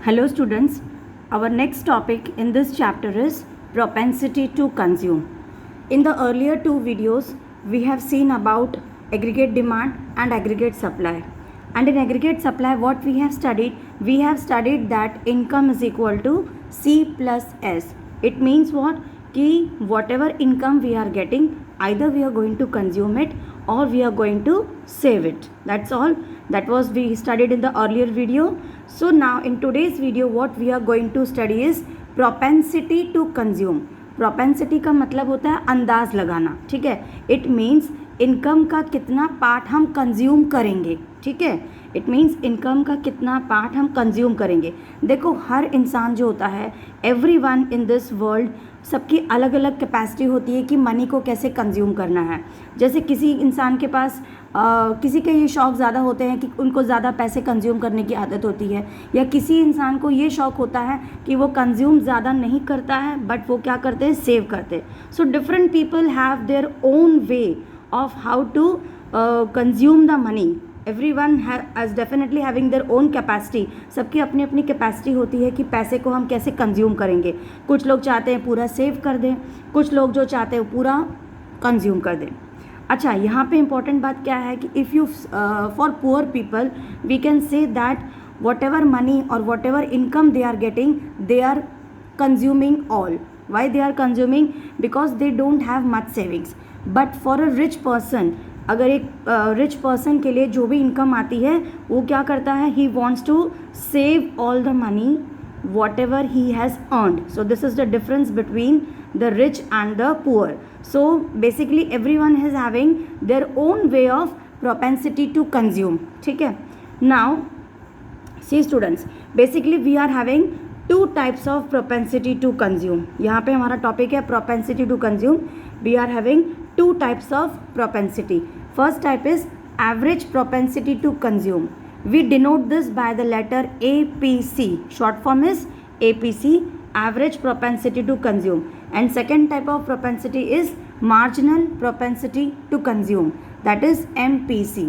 Hello students, our next topic in this chapter is propensity to consume. In the earlier two videos, we have seen about aggregate demand and aggregate supply. And in aggregate supply, what we have studied that income is equal to C plus S. It means what? Ki whatever income we are getting, either we are going to consume it or we are going to save it. That's all. That was we studied in the earlier video. So now in today's video what we are going to study is propensity to consume. Propensity का मतलब होता है अंदाज लगाना, ठीक है. It means income का कितना पार्ट हम कंज्यूम करेंगे, ठीक है. इट मीन्स इनकम का कितना पार्ट हम कंज्यूम करेंगे. देखो हर इंसान जो होता है, एवरीवन इन दिस वर्ल्ड, सबकी अलग अलग कैपेसिटी होती है कि मनी को कैसे कंज्यूम करना है. जैसे किसी इंसान के पास किसी के ये शौक़ ज़्यादा होते हैं कि उनको ज़्यादा पैसे कंज्यूम करने की आदत होती है, या किसी इंसान को ये शौक़ होता है कि वो कंज्यूम ज़्यादा नहीं करता है बट वो क्या करते हैं, सेव करते हैं. So different people have their own way of how to consume the money. Everyone has definitely having their own capacity. सबकी अपनी अपनी कैपेसिटी होती है कि पैसे को हम कैसे कंज्यूम करेंगे. कुछ लोग चाहते हैं पूरा सेव कर दें, कुछ लोग जो चाहते हैं पूरा कंज्यूम कर दें. अच्छा, यहाँ पे इम्पॉर्टेंट बात क्या है कि if you for poor people we can say that whatever money और whatever income they are getting, they are consuming all. Why they are consuming? Because they don't have much savings. But for a rich person, अगर एक rich person के लिए जो भी income आती है वो क्या करता है, he wants to save all the money whatever he has earned. So this is the difference between the rich and the poor. So basically everyone is having their own way of propensity to consume, ठीक है. Now see students, basically we are having two types of propensity to consume. यहाँ पे हमारा topic है propensity to consume. We are having two types of propensity. First type is average propensity to consume. We denote this by the letter APC. Short form is APC, average propensity to consume. And second type of propensity is marginal propensity to consume, that is MPC.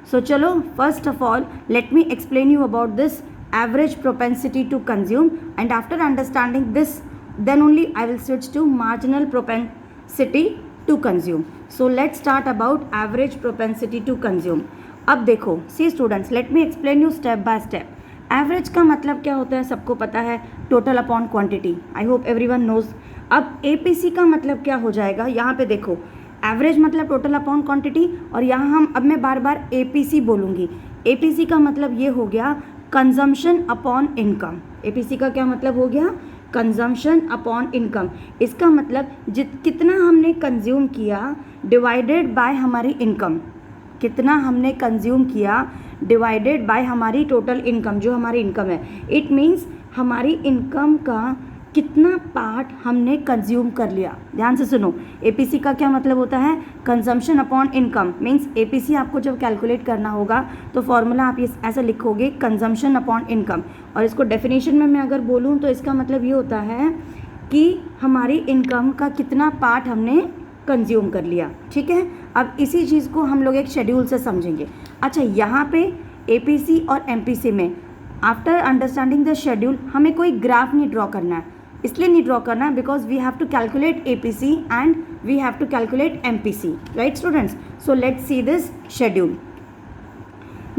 So chalo, first of all let me explain you about this average propensity to consume, and after understanding this then only I will switch to marginal propensity to consume. So let's start about average propensity to consume. अब देखो, see students, let me explain you step by step. Average का मतलब क्या होता है सबको पता है, total upon quantity. I hope everyone knows. अब एपीसी का मतलब क्या हो जाएगा, यहाँ पे देखो एवरेज मतलब टोटल अपॉन क्वांटिटी, और यहाँ अब मैं बार बार एपीसी बोलूँगी. एपीसी का मतलब ये हो गया कंजम्पशन अपॉन इनकम. एपीसी का क्या मतलब हो गया, कंजम्पशन अपॉन इनकम. इसका मतलब कितना हमने कंज्यूम किया डिवाइडेड बाय हमारी इनकम. कितना हमने कंज्यूम किया डिवाइडेड बाय हमारी टोटल इनकम, जो हमारी इनकम है. इट मीन्स हमारी इनकम का कितना पार्ट हमने कंज्यूम कर लिया. ध्यान से सुनो, एपीसी का क्या मतलब होता है, consumption upon income. Means APC आपको जब कैलकुलेट करना होगा तो फॉर्मूला आप ये ऐसा लिखोगे, कंजम्पशन अपॉन इनकम. और इसको डेफिनेशन में मैं अगर बोलूँ तो इसका मतलब ये होता है कि हमारी इनकम का कितना पार्ट हमने कंज्यूम कर लिया, ठीक है. अब इसी चीज़ को हम लोग एक शेड्यूल से समझेंगे. अच्छा, यहाँ पे एपीसी और एमपीसी में आफ्टर अंडरस्टैंडिंग द शेड्यूल हमें कोई ग्राफ नहीं ड्रॉ करना है. इसलिए नहीं ड्रॉ करना है because we have to calculate APC and we have to calculate MPC, right students. So let's see this schedule.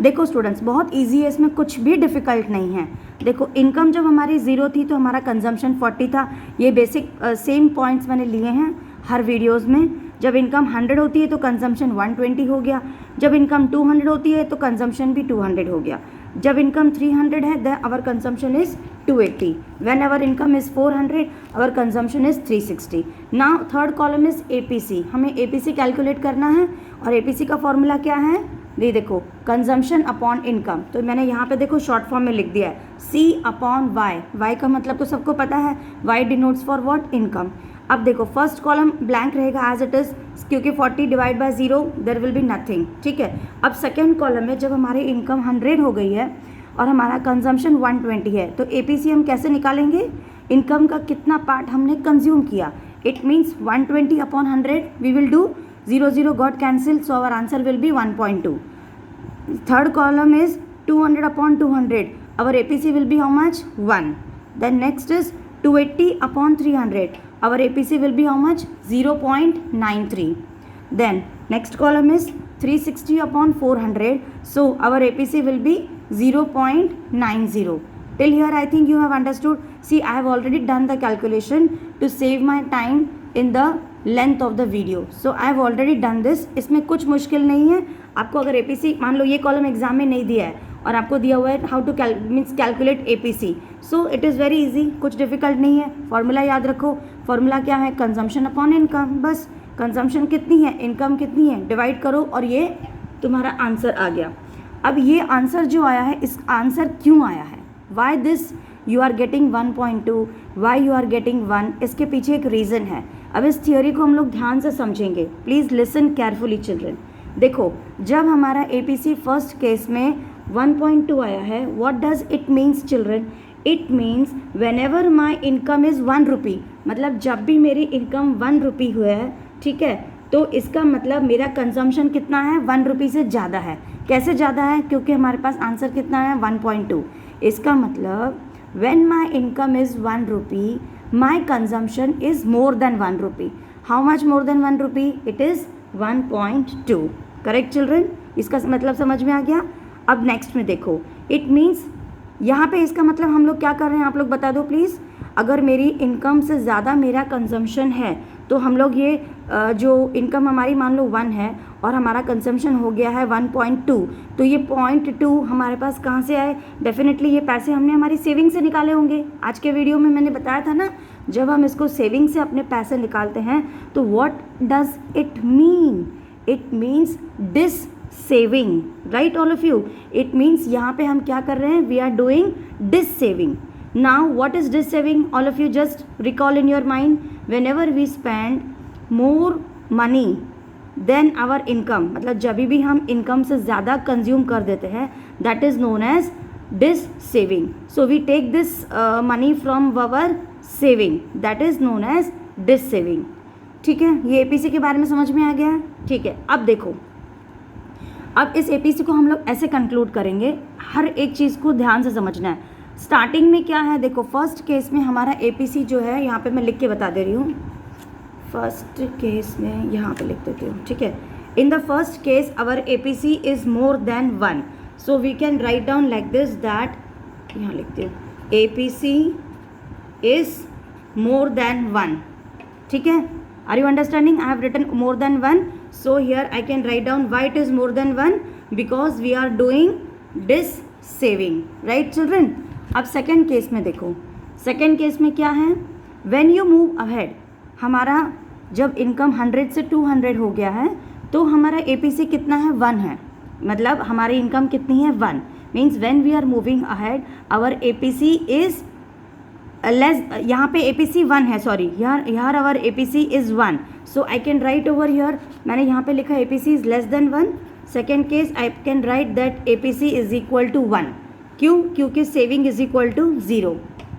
देखो स्टूडेंट्स, बहुत ईजी है, इसमें कुछ भी डिफ़िकल्ट नहीं है. देखो इनकम जब हमारी 0 थी तो हमारा कंजम्पशन 40 था. ये बेसिक सेम पॉइंट्स मैंने लिए हैं हर वीडियोज़ में. जब इनकम 100 होती है तो कंजम्पशन 120 हो गया. जब इनकम 200 होती है तो कंजम्पशन भी 200 हो गया. जब इनकम 300 है then our consumption is 280. When our income is 400 our consumption is 360. Now third column is APC. हमें एपीसी कैलकुलेट करना है और एपीसी का फॉर्मूला क्या है, ये देखो, कंजम्पशन अपॉन इनकम. तो मैंने यहाँ पे देखो शॉर्ट फॉर्म में लिख दिया है सी अपॉन वाई. वाई का मतलब तो सबको पता है, वाई डिनोट्स फॉर व्हाट, इनकम. अब देखो फर्स्ट कॉलम ब्लैंक रहेगा एज इट इज़, क्योंकि 40 divide by 0 there will be nothing, ठीक है. अब सेकेंड कॉलम में जब हमारी इनकम 100 हो गई है और हमारा कंजम्पशन 120 है तो एपीसी हम कैसे निकालेंगे, इनकम का कितना पार्ट हमने कंज्यूम किया. It means 120 upon 100 we will do 0 0 got cancel, so our answer will be 1.2. Third column is 200 upon 200, our APC will be how much? 1. Then next is 280 upon 300, our APC will be how much? 0.93. Then next column is 360 upon 400, so our APC will be 0.90. Till here I think you have understood. See, I have already done the calculation to save my time in the length of the video. So I have already done this. इसमें कुछ मुश्किल नहीं है. आपको अगर APC मान लो ये column exam में नहीं दिया है और आपको दिया हुआ है how two means calculate APC, so it is very easy, कुछ डिफिकल्ट नहीं है. फॉर्मूला याद रखो. फॉर्मूला क्या है? Consumption upon income. बस कंजम्पशन कितनी है, इनकम कितनी है, डिवाइड करो और ये तुम्हारा आंसर आ गया. अब ये आंसर जो आया है, इस आंसर क्यों आया है, why this you are getting 1.2, why you are getting 1, इसके पीछे एक रीज़न है. अब इस थियोरी को हम लोग ध्यान से समझेंगे. Please listen carefully children. देखो, जब हमारा APC फर्स्ट केस में 1.2 आया है, what does it means children? It means when ever my income is 1 रुपी, मतलब जब भी मेरी इनकम 1 रुपी हुआ है, ठीक है, तो इसका मतलब मेरा कंजम्पशन कितना है? 1 रुपी से ज़्यादा है. कैसे ज़्यादा है? क्योंकि हमारे पास आंसर कितना है? 1.2. इसका मतलब when my income is 1 rupee, my consumption is more than 1 rupee. How much more than 1 rupee? It is 1.2. Correct children? इसका मतलब समझ में आ गया. अब नेक्स्ट में देखो, इट मीन्स यहाँ पे इसका मतलब हम लोग क्या कर रहे हैं, आप लोग बता दो प्लीज़. अगर मेरी इनकम से ज़्यादा मेरा कंजम्पशन है तो हम लोग ये जो इनकम हमारी मान लो 1 है और हमारा कंजम्पशन हो गया है 1.2, तो ये 0.2 हमारे पास कहाँ से आए? डेफिनेटली ये पैसे हमने हमारी सेविंग से निकाले होंगे. आज के वीडियो में मैंने बताया था ना, जब हम इसको सेविंग से अपने पैसे निकालते हैं तो what does it mean? It means dissaving. Right all of you? It means यहाँ पे हम क्या कर रहे हैं? We are doing dissaving. Now what is this saving? All of you just recall in your mind. Whenever we spend more money than our income, मतलब जब भी हम इनकम से ज़्यादा कंज्यूम कर देते हैं, that is known as this saving. So we take this money from our saving, that is known as this saving. ठीक है, ये APC के बारे में समझ में आ गया. ठीक है, अब देखो, अब इस APC को हम लोग ऐसे कंक्लूड करेंगे. हर एक चीज़ को ध्यान से समझना है. स्टार्टिंग में क्या है? देखो, फर्स्ट केस में हमारा APC जो है, यहाँ पे मैं लिख के बता दे रही हूँ. फर्स्ट केस में यहाँ पे लिख देती हूँ. ठीक है, in the first case our APC is more than 1, so we can write down like this that, यहाँ लिखती हूँ APC इज़ मोर देन 1. ठीक है, are you understanding? I have written more than 1, so here I can write down why it is more than 1, because we are doing dissaving. Right children? अब second case में देखो, second case में क्या है? When you move ahead, हमारा जब income 100 से 200 हो गया है तो हमारा APC कितना है? 1 है. मतलब हमारी इनकम कितनी है? 1. Means when we are moving ahead our APC is less. यहाँ पे APC 1 है, सॉरी, यहाँ our APC is 1, so I can write over here, मैंने यहाँ पे लिखा APC is less than 1. Second case I can write that APC is equal to 1. क्यों? क्योंकि सेविंग इज इक्वल टू 0.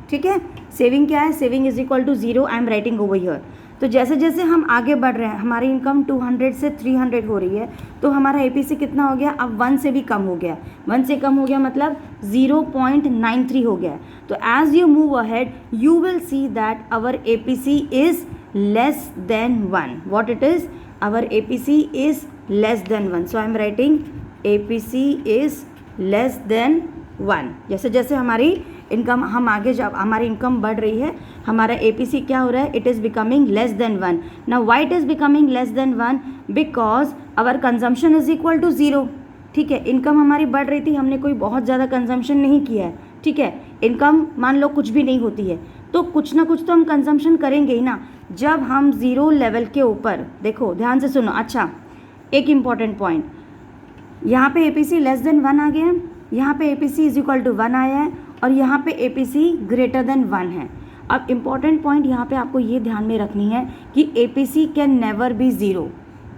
ठीक है, सेविंग क्या है? Saving is equal to 0. I am writing over here. तो जैसे जैसे हम आगे बढ़ रहे हैं, हमारी इनकम 200 से 300 हो रही है, तो हमारा APC कितना हो गया? अब 1 से भी कम हो गया. 1 से कम हो गया मतलब 0.93 हो गया. तो as you move ahead you will see that our APC is less than 1. What it is? Our APC is less than 1. So I am writing APC is less than 1. जैसे जैसे हमारी इनकम, हम आगे जब हमारी इनकम बढ़ रही है, हमारा APC क्या हो रहा है? It is becoming less than 1. Now why it is becoming less than 1? Because our consumption is equal to 0. ठीक है, इनकम हमारी बढ़ रही थी, हमने कोई बहुत ज़्यादा कंजम्पशन नहीं किया है. ठीक है, इनकम मान लो कुछ भी नहीं होती है तो कुछ ना कुछ तो हम कंजम्पशन करेंगे ही ना. जब हम 0 लेवल के ऊपर, देखो ध्यान से सुनो. अच्छा, एक इम्पॉर्टेंट पॉइंट, यहाँ पे APC लेस देन 1 आ गया है, यहाँ पे APC इज इक्वल टू 1 आया है और यहाँ पे APC ग्रेटर देन 1 है. अब इम्पॉर्टेंट पॉइंट यहाँ पे आपको ये ध्यान में रखनी है कि APC can never B 0.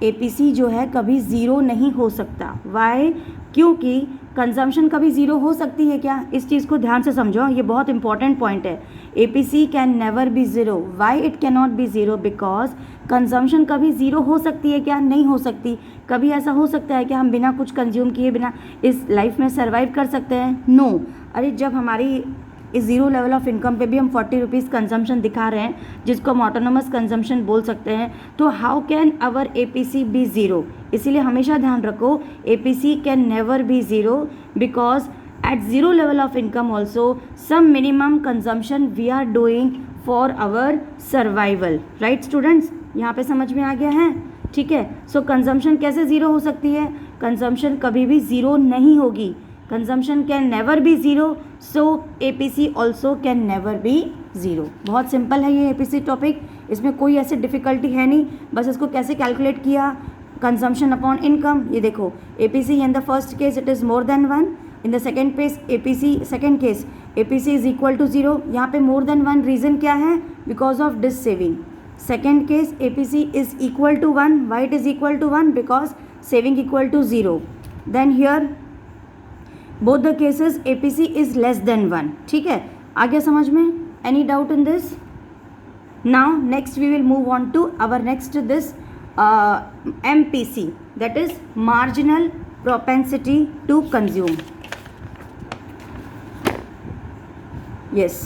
APC जो है कभी 0 नहीं हो सकता. वाई? क्योंकि कंजम्पशन कभी ज़ीरो हो सकती है क्या? इस चीज़ को ध्यान से समझो, ये बहुत इंपॉर्टेंट पॉइंट है। APC can never be zero. Why it can not be zero? Because consumption कभी ज़ीरो हो सकती है क्या? नहीं हो सकती। कभी ऐसा हो सकता है कि हम बिना कुछ कंज्यूम किए बिना इस लाइफ में सर्वाइव कर सकते हैं? नो। अरे जब हमारी इस ज़ीरो लेवल ऑफ इनकम पे भी हम 40 रुपीज़ कंजम्पशन दिखा रहे हैं, जिसको हम ऑटोनोमस कंजम्पशन बोल सकते हैं, तो how can our APC be zero? इसीलिए हमेशा ध्यान रखो, APC can never be zero because at zero level of income also some minimum consumption we are doing for our survival. Right students, यहाँ पे समझ में आ गया है? ठीक है। सो कंजम्पशन कैसे ज़ीरो हो सकती है? कंजम्पशन कभी भी ज़ीरो नहीं होगी। Consumption can never be zero, so APC also can never be zero. बहुत सिंपल है ये APC टॉपिक, इसमें कोई ऐसी डिफ़िकल्टी है नहीं। बस इसको कैसे कैलकुलेट किया, कंजम्पशन अपॉन इनकम। ये देखो, APC in the first case it is more than 1, in the second case APC is equal to 0। यहाँ पे मोर देन 1 रीज़न क्या है? Because of dissaving. Second case APC is equal to 1। Why it is equal to 1? Because saving equal to 0। Then here both the cases APC is less than 1। ठीक है, आ गया समझ में? Any doubt in this? Now next we will move on to our next this MPC, that is marginal propensity to consume. Yes,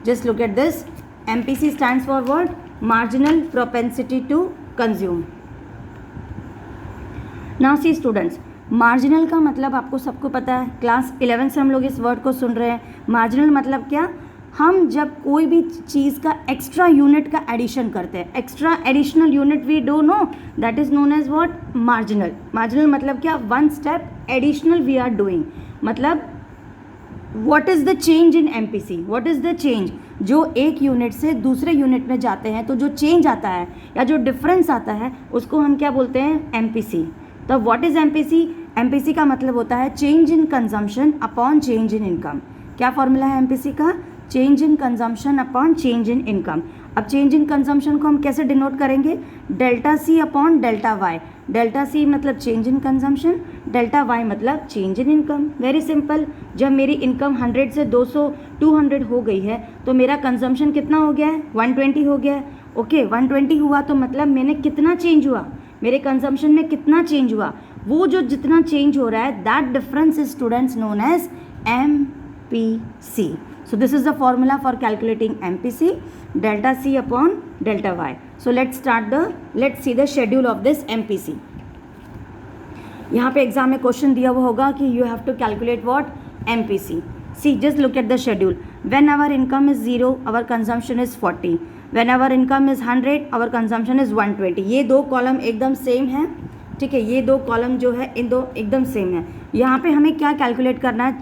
just look at this. MPC stands for what? Marginal propensity to consume. Now see students, marginal का मतलब आपको सबको पता है, class 11 से हम लोग इस वर्ड को सुन रहे हैं। मार्जिनल मतलब क्या? हम जब कोई भी चीज़ का एक्स्ट्रा यूनिट का एडिशन करते हैं, extra additional unit we don't know, that is known as what? Marginal. Marginal मतलब क्या? One step additional we are doing. मतलब what is the change in MPC? What is the change? जो एक unit से दूसरे unit में जाते हैं तो जो चेंज आता है या जो डिफरेंस आता है उसको हम क्या बोलते हैं? MPC। तो व्हाट इज़ MPC? MPC का मतलब होता है change in consumption upon change in income. क्या फॉर्मूला है MPC का? Change in consumption upon change in income. अब चेंज इन कंजम्पशन को हम कैसे डिनोट करेंगे? Delta C upon delta y. Delta C मतलब change in consumption, delta y मतलब change in income. Very simple. जब मेरी इनकम 100 से 200 200 हो गई है तो मेरा कंजम्पशन कितना हो गया है? 120 हो गया है। ओके, 120 हुआ तो मतलब मैंने कितना चेंज हुआ? मेरे कंजम्पशन में कितना चेंज हुआ? वो जो जितना चेंज हो रहा है, that difference is students known as MPC। So this is the formula for calculating MPC, delta C upon delta Y. So let's see the schedule of this MPC। यहाँ पे एग्जाम में क्वेश्चन दिया हुआ होगा कि you have to calculate what? MPC। See just look at the schedule. When our income is 0 our consumption is 40। When our income is 100 our consumption is 120। ये दो column एकदम सेम है। ठीक है, ये दो कॉलम जो है इन दो एकदम सेम है। यहाँ पे हमें क्या कैलकुलेट करना है?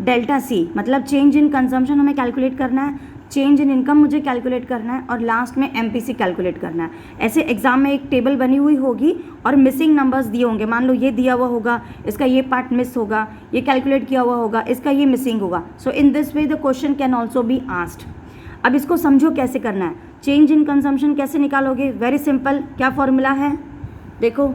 डेल्टा C मतलब चेंज इन कंजम्पशन हमें कैलकुलेट करना है, चेंज इन इनकम मुझे कैलकुलेट करना है और लास्ट में MPC कैलकुलेट करना है। ऐसे एग्जाम में एक टेबल बनी हुई होगी और मिसिंग नंबर्स दिए होंगे। मान लो ये दिया हुआ होगा, इसका ये पार्ट मिस होगा, ये कैलकुलेट किया हुआ होगा, इसका ये मिसिंग होगा। So in this way the question can also be asked. अब इसको समझो कैसे करना है। चेंज इन कंजम्पशन कैसे निकालोगे? Very simple. क्या फॉर्मूला है? देखो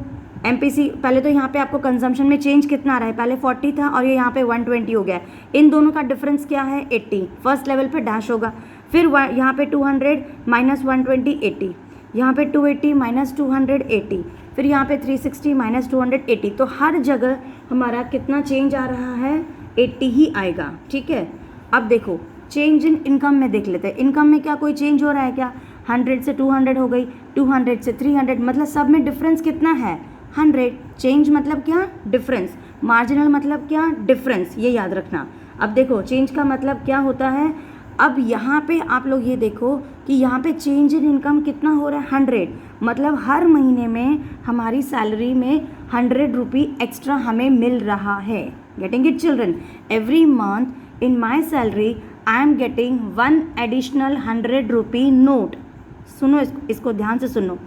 MPC, पहले तो यहाँ पे आपको कंजम्पशन में चेंज कितना आ रहा है? पहले 40 था और ये यहाँ पे 120 हो गया। इन दोनों का डिफरेंस क्या है? 80। फर्स्ट लेवल पे डैश होगा, फिर यहाँ पे 200 माइनस 120 80, यहाँ पे 280 माइनस 200 80, फिर यहाँ पे 360 माइनस 280। तो हर जगह हमारा कितना चेंज आ रहा है? 80 ही आएगा। ठीक है, अब देखो चेंज इन इनकम में देख लेते हैं। इनकम में क्या कोई चेंज हो रहा है क्या? 100 से 200 हो गई, 200 से 300, मतलब सब में डिफरेंस कितना है? 100। चेंज मतलब क्या? डिफरेंस। मार्जिनल मतलब क्या? डिफरेंस। ये याद रखना। अब देखो चेंज का मतलब क्या होता है? अब यहाँ पे आप लोग ये देखो कि यहाँ पे चेंज इन इनकम कितना हो रहा है? 100। मतलब हर महीने में हमारी सैलरी में 100 रुपी एक्स्ट्रा हमें मिल रहा है। Getting it children? Every month in my salary I am getting 1 additional 100 rupee note. सुनो इसको ध्यान से सुनो।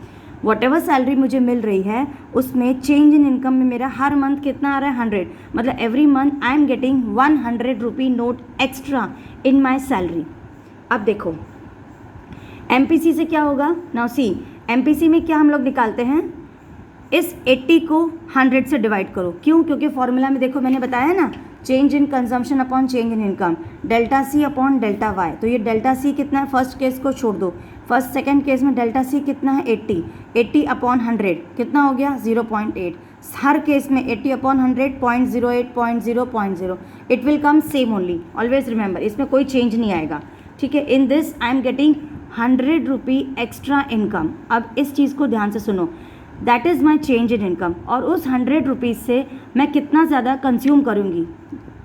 वॉट एवर सैलरी मुझे मिल रही है उसमें चेंज इन इनकम में मेरा हर मंथ कितना आ रहा है? 100। मतलब every month I am getting 100 rupee note extra in my salary. अब देखो MPC से क्या होगा? नाउ सी, MPC में क्या हम लोग निकालते हैं? इस 80 को 100 से डिवाइड करो। क्यों? क्योंकि फॉर्मूला में देखो मैंने बताया ना, change in consumption upon change in income, delta C upon delta Y. तो ये डेल्टा सी कितना है, फर्स्ट केस को छोड़ दो, फर्स्ट सेकंड केस में डेल्टा सी कितना है 80, 80 अपॉन 100 कितना हो गया 0.8। हर केस में 80 upon 100 0.08 0.0 it will come same only, always remember, इसमें कोई चेंज नहीं आएगा, ठीक है। In this I am getting 100 rupee extra income. अब इस चीज़ को ध्यान से सुनो, that is my change in income, और उस 100 रुपीज़ से मैं कितना ज़्यादा कंज्यूम करूँगी।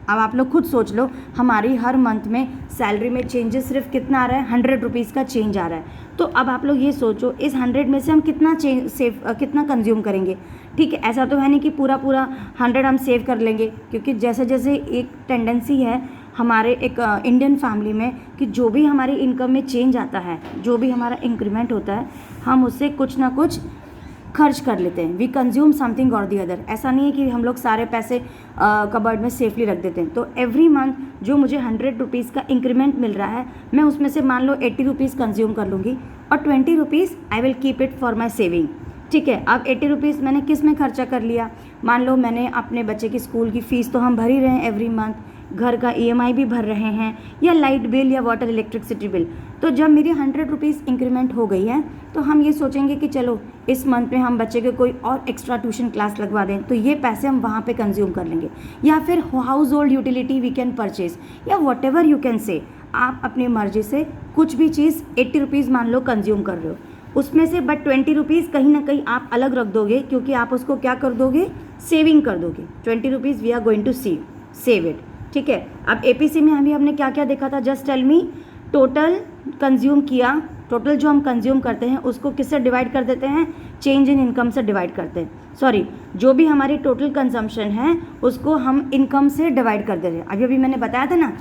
अब आप लोग खुद सोच लो, हमारी हर मंथ में सैलरी में चेंजेस सिर्फ कितना आ रहा है, 100 रुपीज़ का चेंज आ रहा है। तो अब आप लोग ये सोचो, इस 100 में से हम कितना कितना कंज्यूम करेंगे, ठीक है। ऐसा तो है नहीं कि पूरा 100 हम सेव कर लेंगे, क्योंकि जैसे जैसे एक टेंडेंसी है हमारे एक इंडियन फैमिली में कि जो भी हमारी इनकम में चेंज आता है, जो भी हमारा इंक्रीमेंट होता है, हम उससे कुछ ना कुछ खर्च कर लेते हैं। वी कंज्यूम समथिंग और दी अदर। ऐसा नहीं है कि हम लोग सारे पैसे कबर्ड में सेफली रख देते हैं। तो एवरी मंथ जो मुझे 100 रुपीज़ का इंक्रीमेंट मिल रहा है, मैं उसमें से मान लो 80 रुपीज़ कंज्यूम कर लूँगी और 20 rupees I will keep it for my saving, ठीक है। अब 80 रुपीज़ मैंने किस में खर्चा कर लिया, मान लो मैंने अपने बच्चे की स्कूल की फ़ीस तो हम भर ही रहे हैं एवरी मंथ, घर का EMI भी भर रहे हैं, या लाइट बिल या वाटर इलेक्ट्रिसिटी बिल। तो जब मेरी 100 रुपीज़ इंक्रीमेंट हो गई है, तो हम ये सोचेंगे कि चलो इस मंथ में हम बच्चे के कोई और एक्स्ट्रा ट्यूशन क्लास लगवा दें, तो ये पैसे हम वहाँ पे कंज्यूम कर लेंगे। या फिर household utility we can purchase, या whatever you can say, आप अपनी मर्जी से कुछ भी चीज़ 80 रुपीज़ मान लो कंज्यूम कर रहे हो, उसमें से बट 20 रुपीज़ कहीं ना कहीं आप अलग रख दोगे, क्योंकि आप उसको क्या कर दोगे, सेविंग कर दोगे। 20 rupees we are going to save it, ठीक है। अब APC में अभी हमने क्या क्या देखा था, just tell me, total consume किया, टोटल जो हम कंज्यूम करते हैं उसको किससे डिवाइड कर देते हैं, चेंज इन इनकम से डिवाइड करते हैं, सॉरी, जो भी हमारी टोटल कंजम्पशन है उसको हम इनकम से डिवाइड कर देते हैं। अभी अभी मैंने बताया था ना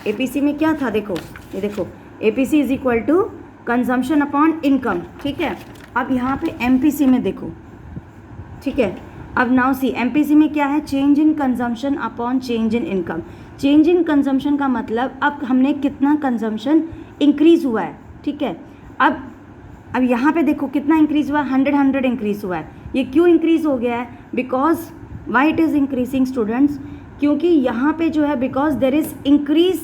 APC में क्या था, देखो ये देखो, APC is equal to consumption upon income, ठीक है। अब यहाँ पे MPC में देखो, ठीक है। अब नाउ सी MPC में क्या है, change in consumption upon change in income. Change in consumption का मतलब अब हमने कितना कंजम्पशन इंक्रीज़ हुआ है, ठीक है। अब यहाँ पे देखो कितना इंक्रीज़ हुआ है, 100 इंक्रीज़ हुआ है। ये क्यों इंक्रीज़ हो गया है, because why it is increasing students, क्योंकि यहाँ पे जो है because there is increase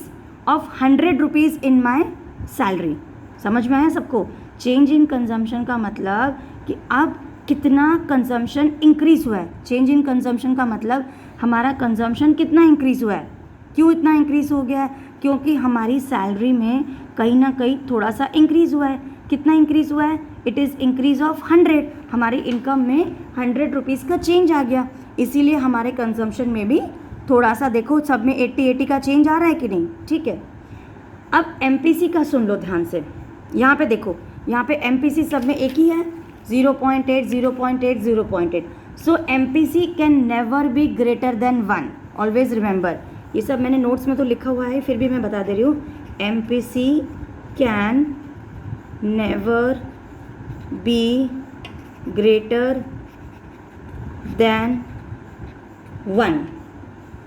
of 100 rupees in my salary. समझ में आया सबको, चेंज इन कंजम्पशन का मतलब कि अब कितना कंजम्पशन इंक्रीज़ हुआ है। चेंज इन कंजम्पशन का मतलब हमारा कंजम्पशन कितना इंक्रीज़ हुआ है। क्यों इतना इंक्रीज़ हो गया है, क्योंकि हमारी सैलरी में कहीं ना कहीं थोड़ा सा इंक्रीज़ हुआ है। कितना इंक्रीज़ हुआ है, इट इज़ इंक्रीज़ ऑफ 100, हमारी इनकम में 100 रुपीज़ का चेंज आ गया, इसीलिए हमारे कंजम्पशन में भी थोड़ा सा देखो, सब में 80 का चेंज आ रहा है कि नहीं, ठीक है। अब MPC का सुन लो ध्यान से, यहाँ पे देखो, यहाँ पे MPC सब में एक ही है, 0.8 0.8 0.8। सो MPC can never be greater than 1, always remember. ये सब मैंने नोट्स में तो लिखा हुआ है, फिर भी मैं बता दे रही हूँ, MPC can never be greater than 1।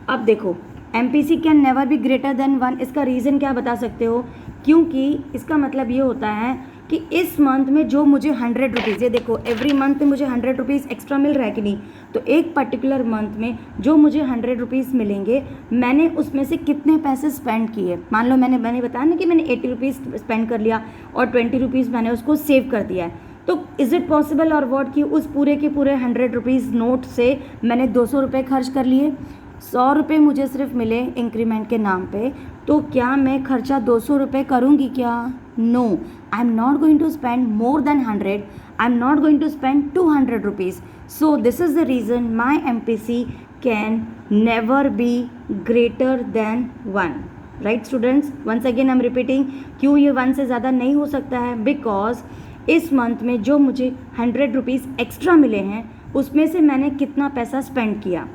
अब देखो MPC can never be greater than 1, इसका रीज़न क्या बता सकते हो, क्योंकि इसका मतलब ये होता है कि इस मंथ में जो मुझे 100 रुपीज़, ये देखो एवरी मंथ में मुझे 100 रुपीज़ एक्स्ट्रा मिल रहा है कि नहीं, तो एक पर्टिकुलर मंथ में जो मुझे 100 रुपीज़ मिलेंगे, मैंने उसमें से कितने पैसे स्पेंड किए। मान लो मैंने बताया ना कि मैंने 80 रुपीज़ स्पेंड कर लिया और 20 रुपीज़ मैंने उसको सेव कर दिया है, तो इज़ इट पॉसिबल और वॉट कि उस पूरे के पूरे 100 रुपीज़ नोट से मैंने 200 रुपये खर्च कर लिए, 100 रुपये मुझे सिर्फ मिले इंक्रीमेंट के नाम पे, तो क्या मैं खर्चा 200 रुपये करूँगी क्या? No, I am not going to spend more than 100, I am not going to spend 200 rupees. So this is the reason my MPC can never be greater than 1, right students. Once again I am repeating, क्यों ये 1 से ज़्यादा नहीं हो सकता है, because इस month में जो मुझे 100 रुपीज़ एक्स्ट्रा मिले हैं उसमें से मैंने कितना पैसा स्पेंड किया।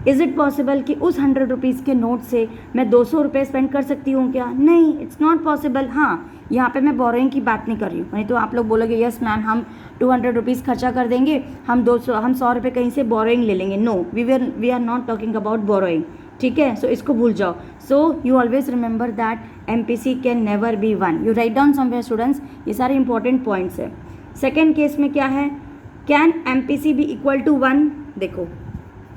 इज़ इट पॉसिबल कि उस 100 रुपीज़ के नोट से मैं 200 रुपये स्पेंड कर सकती हूँ क्या? नहीं, इट्स नॉट पॉसिबल। हाँ, यहाँ पे मैं बोरोइंग की बात नहीं कर रही हूँ, नहीं तो आप लोग बोलोगे यस मैम हम 200 रुपीज़ खर्चा कर देंगे, हम 100 रुपये कहीं से बोरोइंग ले लेंगे। No, we are not talking about borrowing, ठीक है। सो इसको भूल जाओ। So you always remember that MPC can never be 1। You write down somewhere students, ये सारे इंपॉर्टेंट पॉइंट्स है। सेकेंड केस में क्या है, can MPC be equal to 1? देखो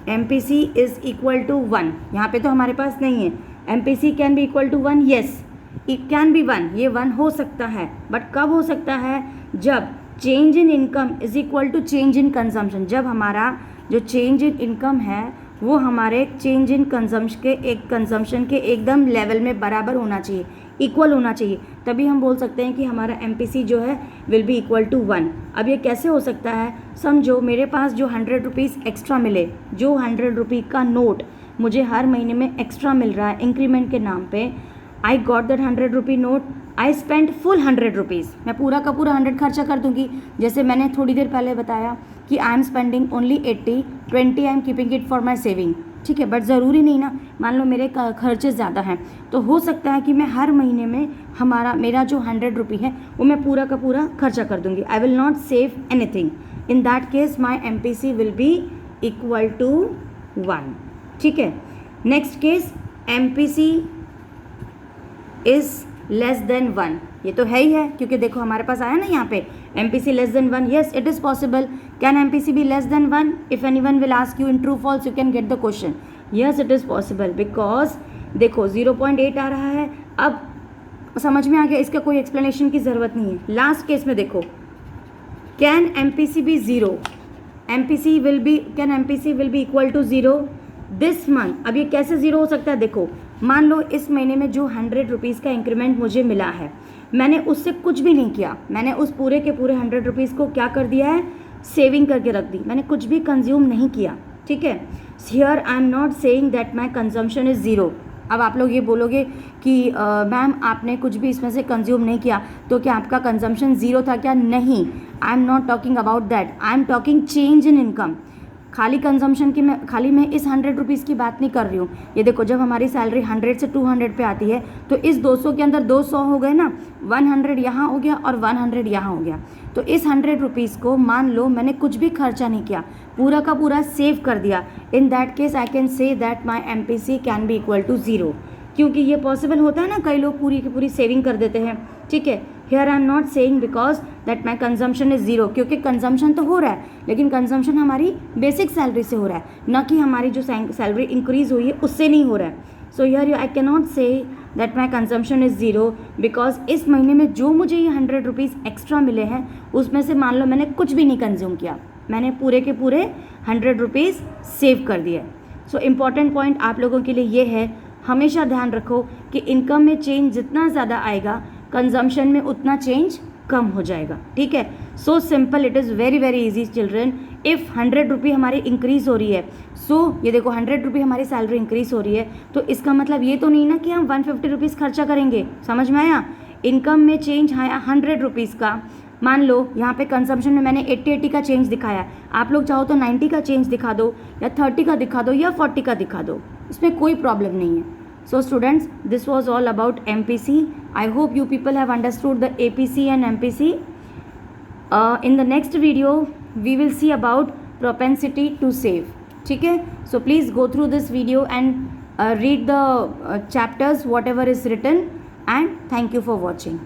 MPC इज इक्वल टू 1, यहाँ पे तो हमारे पास नहीं है, MPC can be equal to 1, yes it can be 1, ये 1 हो सकता है, बट कब हो सकता है, जब change in income is equal to change in consumption, जब हमारा जो चेंज इन इनकम है वो हमारे चेंज इन कंजम्पशन के एकदम लेवल में बराबर होना चाहिए, इक्वल होना चाहिए, तभी हम बोल सकते हैं कि हमारा MPC जो है विल बी इक्वल टू 1। अब ये कैसे हो सकता है, समझो मेरे पास जो 100 रुपीज़ एक्स्ट्रा मिले, जो 100 रुपये का नोट मुझे हर महीने में एक्स्ट्रा मिल रहा है इंक्रीमेंट के नाम पे, I got that 100 rupee note, I spend full 100 rupees, मैं पूरा का पूरा 100 खर्चा कर दूंगी। जैसे मैंने थोड़ी देर पहले बताया कि I am spending only 80, 20 I am keeping it for my saving, ठीक है, बट ज़रूरी नहीं ना, मान लो मेरे खर्चे ज़्यादा हैं तो हो सकता है कि मैं हर महीने में मेरा जो 100 रुपये है वो मैं पूरा का पूरा खर्चा कर दूंगी, I will not save anything, in that case my MPC will be equal to 1, ठीक है। Next case MPC is less than 1, ये तो है ही है क्योंकि देखो हमारे पास आया ना यहाँ पे MPC less than 1, yes it is possible, can MPC be less than 1, if anyone will ask you in true false you can get the question, yes it is possible, because देखो 0.8 आ रहा है, अब समझ में आ गया, इसका कोई एक्सप्लेनेशन की ज़रूरत नहीं है। लास्ट केस में देखो, can MPC be 0, can MPC will be equal to 0 this month. अब ये कैसे 0 हो सकता है, देखो मान लो इस महीने में जो 100 रुपीज़ का इंक्रीमेंट मुझे मिला है, मैंने उससे कुछ भी नहीं किया, मैंने उस पूरे के पूरे 100 रुपीज़ को क्या कर दिया है, सेविंग करके रख दी, मैंने कुछ भी कंज्यूम नहीं किया, ठीक है। Here I am not saying that my consumption is 0। अब आप लोग ये बोलोगे कि मैम आपने कुछ भी इसमें से कंज्यूम नहीं किया तो क्या आपका कंजम्पशन 0 था क्या, नहीं, आई am not talking about that, I am talking change in income. खाली कंजम्पशन की मैं इस 100 रुपीज़ की बात नहीं कर रही हूँ, ये देखो जब हमारी सैलरी 100 से 200 पे आती है तो इस 200 के अंदर 200 हो गए ना, 100 यहाँ हो गया और 100 यहाँ हो गया, तो इस 100 रुपीज़ को मान लो मैंने कुछ भी खर्चा नहीं किया, पूरा का पूरा सेव कर दिया, in that case I can say that my MPC can be equal to 0, क्योंकि ये पॉसिबल होता है ना, कई लोग पूरी की पूरी सेविंग कर देते हैं, ठीक है। Here I am not saying because that my consumption is 0, क्योंकि कंजम्पशन तो हो रहा है लेकिन कंजम्पशन हमारी बेसिक सैलरी से हो रहा है, न कि हमारी जो सैलरी इंक्रीज़ हुई है उससे नहीं हो रहा है। सो हियर आई कैन नॉट से that my consumption is 0 because इस महीने में जो मुझे ये 100 रुपीज़ एक्स्ट्रा मिले हैं उसमें से मान लो मैंने कुछ भी नहीं कंज्यूम किया, मैंने पूरे के पूरे 100 रुपीज़ सेव कर दिए। सो इम्पॉर्टेंट पॉइंट आप लोगों के लिए ये है, हमेशा ध्यान रखो कि इनकम में चेंज जितना ज़्यादा आएगा कंजम्पशन में उतना चेंज कम हो जाएगा, ठीक है। So simple, it is very very easy children. If 100 रुपये हमारी इंक्रीज़ हो रही है, सो ये देखो 100 रुपये हमारी सैलरी इंक्रीज़ हो रही है, तो इसका मतलब ये तो नहीं ना कि हम 150 रुपीज़ खर्चा करेंगे, समझ में आया। इनकम में चेंज आया 100 रुपीज़ का, मान लो यहाँ पे कंजम्पशन में मैंने 80 का चेंज दिखाया, आप लोग चाहो तो 90 का चेंज दिखा दो या 30 का दिखा दो या 40 का दिखा दो, इसमें कोई प्रॉब्लम नहीं है। So students, this was all about MPC. I hope you people have understood the APC and MPC. In the next video, we will see about propensity to save. ठीक है? So please go through this video and read the chapters, whatever is written, and thank you for watching.